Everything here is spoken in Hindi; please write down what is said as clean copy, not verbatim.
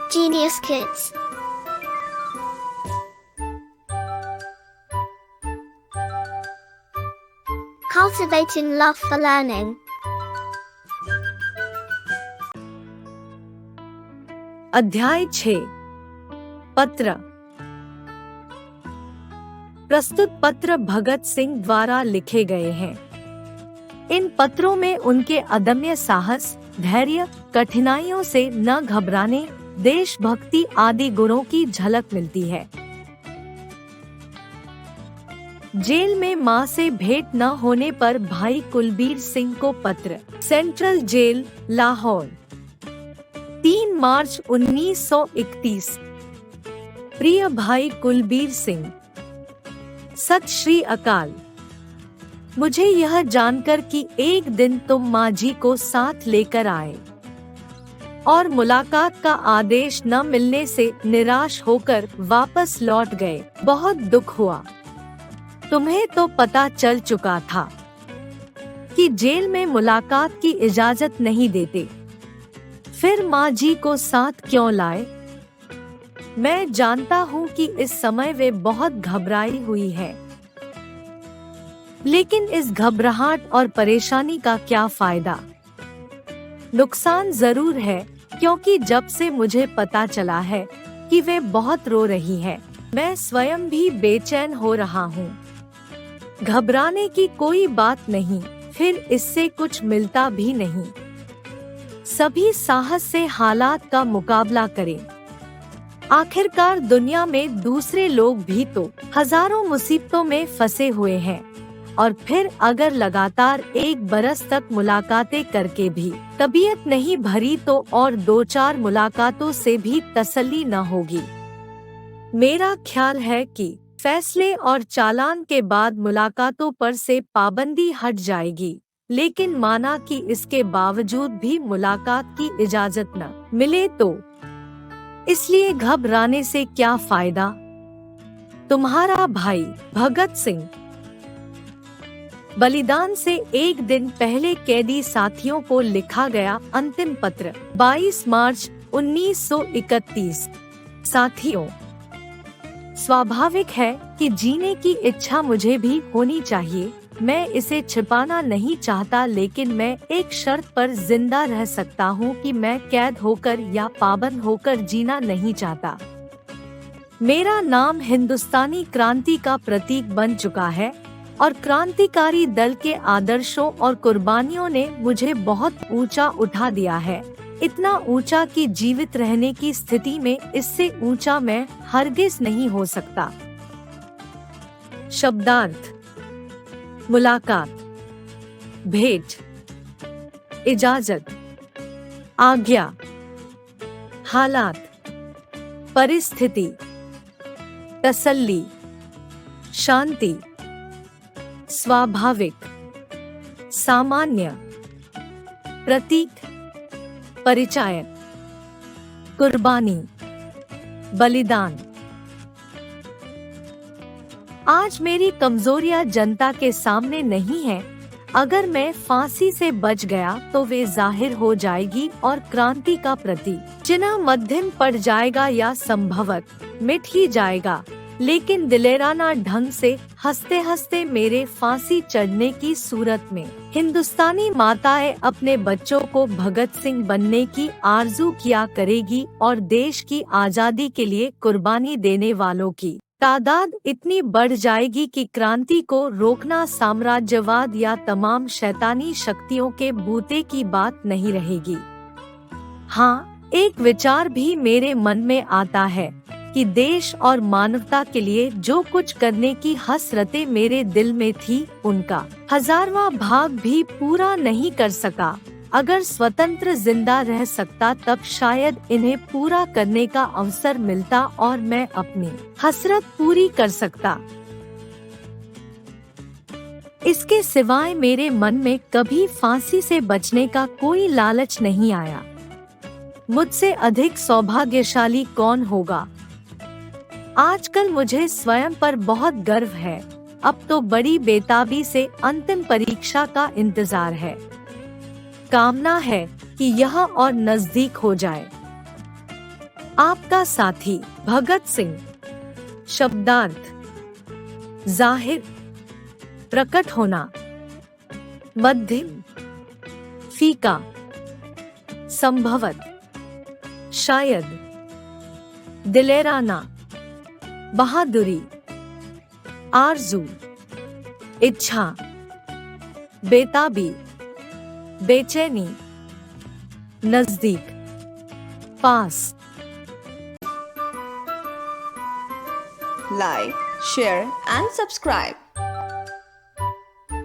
Genius Kids. Cultivating love for learning. अध्याय 6 पत्र। प्रस्तुत पत्र भगत सिंह द्वारा लिखे गए हैं। इन पत्रों में उनके अदम्य साहस, धैर्य, कठिनाइयों से न घबराने, देशभक्ति आदि गुणों की झलक मिलती है। जेल में मां से भेंट न होने पर भाई कुलबीर सिंह को पत्र। सेंट्रल जेल, लाहौर, 3 मार्च 1931। प्रिय भाई कुलबीर सिंह, सत श्री अकाल। मुझे यह जानकर कि एक दिन तुम माँ जी को साथ लेकर आए और मुलाकात का आदेश न मिलने से निराश होकर वापस लौट गए, बहुत दुख हुआ। तुम्हें तो पता चल चुका था कि जेल में मुलाकात की इजाजत नहीं देते, फिर माँ जी को साथ क्यों लाए? मैं जानता हूँ कि इस समय वे बहुत घबराई हुई है, लेकिन इस घबराहट और परेशानी का क्या फायदा? नुकसान जरूर है, क्योंकि जब से मुझे पता चला है कि वे बहुत रो रही है, मैं स्वयं भी बेचैन हो रहा हूँ। घबराने की कोई बात नहीं, फिर इससे कुछ मिलता भी नहीं। सभी साहस से हालात का मुकाबला करें। आखिरकार दुनिया में दूसरे लोग भी तो हजारों मुसीबतों में फंसे हुए हैं, और फिर अगर लगातार 1 बरस तक मुलाकातें करके भी तबीयत नहीं भरी तो और 2-4 मुलाकातों से भी तसल्ली न होगी। मेरा ख्याल है कि फैसले और चालान के बाद मुलाकातों पर से पाबंदी हट जाएगी, लेकिन माना कि इसके बावजूद भी मुलाकात की इजाजत न मिले तो इसलिए घबराने से क्या फायदा? तुम्हारा भाई भगत सिंह। बलिदान से एक दिन पहले कैदी साथियों को लिखा गया अंतिम पत्र, 22 मार्च 1931। साथियों, स्वाभाविक है कि जीने की इच्छा मुझे भी होनी चाहिए। मैं इसे छिपाना नहीं चाहता, लेकिन मैं एक शर्त पर जिंदा रह सकता हूँ कि मैं कैद होकर या पाबंद होकर जीना नहीं चाहता। मेरा नाम हिंदुस्तानी क्रांति का प्रतीक बन चुका है और क्रांतिकारी दल के आदर्शों और कुर्बानियों ने मुझे बहुत ऊंचा उठा दिया है, इतना ऊंचा कि जीवित रहने की स्थिति में इससे ऊंचा मैं हरगिज नहीं हो सकता। शब्दार्थ: मुलाकात, भेंट, इजाजत, आज्ञा, हालात, परिस्थिति, तसल्ली, शांति, स्वाभाविक, सामान्य, प्रतीक, परिचायक, कुर्बानी, बलिदान। आज मेरी कमजोरियां जनता के सामने नहीं है। अगर मैं फांसी से बच गया तो वे जाहिर हो जाएगी और क्रांति का प्रतीक चिन्ह मध्यम पड़ जाएगा या संभवत मिट ही जाएगा, लेकिन दिलेराना ढंग से हंसते हंसते मेरे फांसी चढ़ने की सूरत में हिंदुस्तानी माताएं अपने बच्चों को भगत सिंह बनने की आरजू किया करेगी और देश की आजादी के लिए कुर्बानी देने वालों की तादाद इतनी बढ़ जाएगी कि क्रांति को रोकना साम्राज्यवाद या तमाम शैतानी शक्तियों के बूते की बात नहीं रहेगी। हाँ, एक विचार भी मेरे मन में आता है कि देश और मानवता के लिए जो कुछ करने की हसरतें मेरे दिल में थी, उनका 1000वां भाग भी पूरा नहीं कर सका। अगर स्वतंत्र जिंदा रह सकता तब शायद इन्हें पूरा करने का अवसर मिलता और मैं अपनी हसरत पूरी कर सकता। इसके सिवाय मेरे मन में कभी फांसी से बचने का कोई लालच नहीं आया। मुझसे अधिक सौभाग्यशाली कौन होगा? आजकल मुझे स्वयं पर बहुत गर्व है। अब तो बड़ी बेताबी से अंतिम परीक्षा का इंतजार है। कामना है कि यह और नजदीक हो जाए। आपका साथी भगत सिंह। शब्दार्थ जाहिर, प्रकट होना। मध्यम, फीका, संभवत, शायद। दिलेराना, बहादुरी, आरजू, इच्छा, बेताबी, बेचैनी, नजदीक, पास। Like, share and subscribe.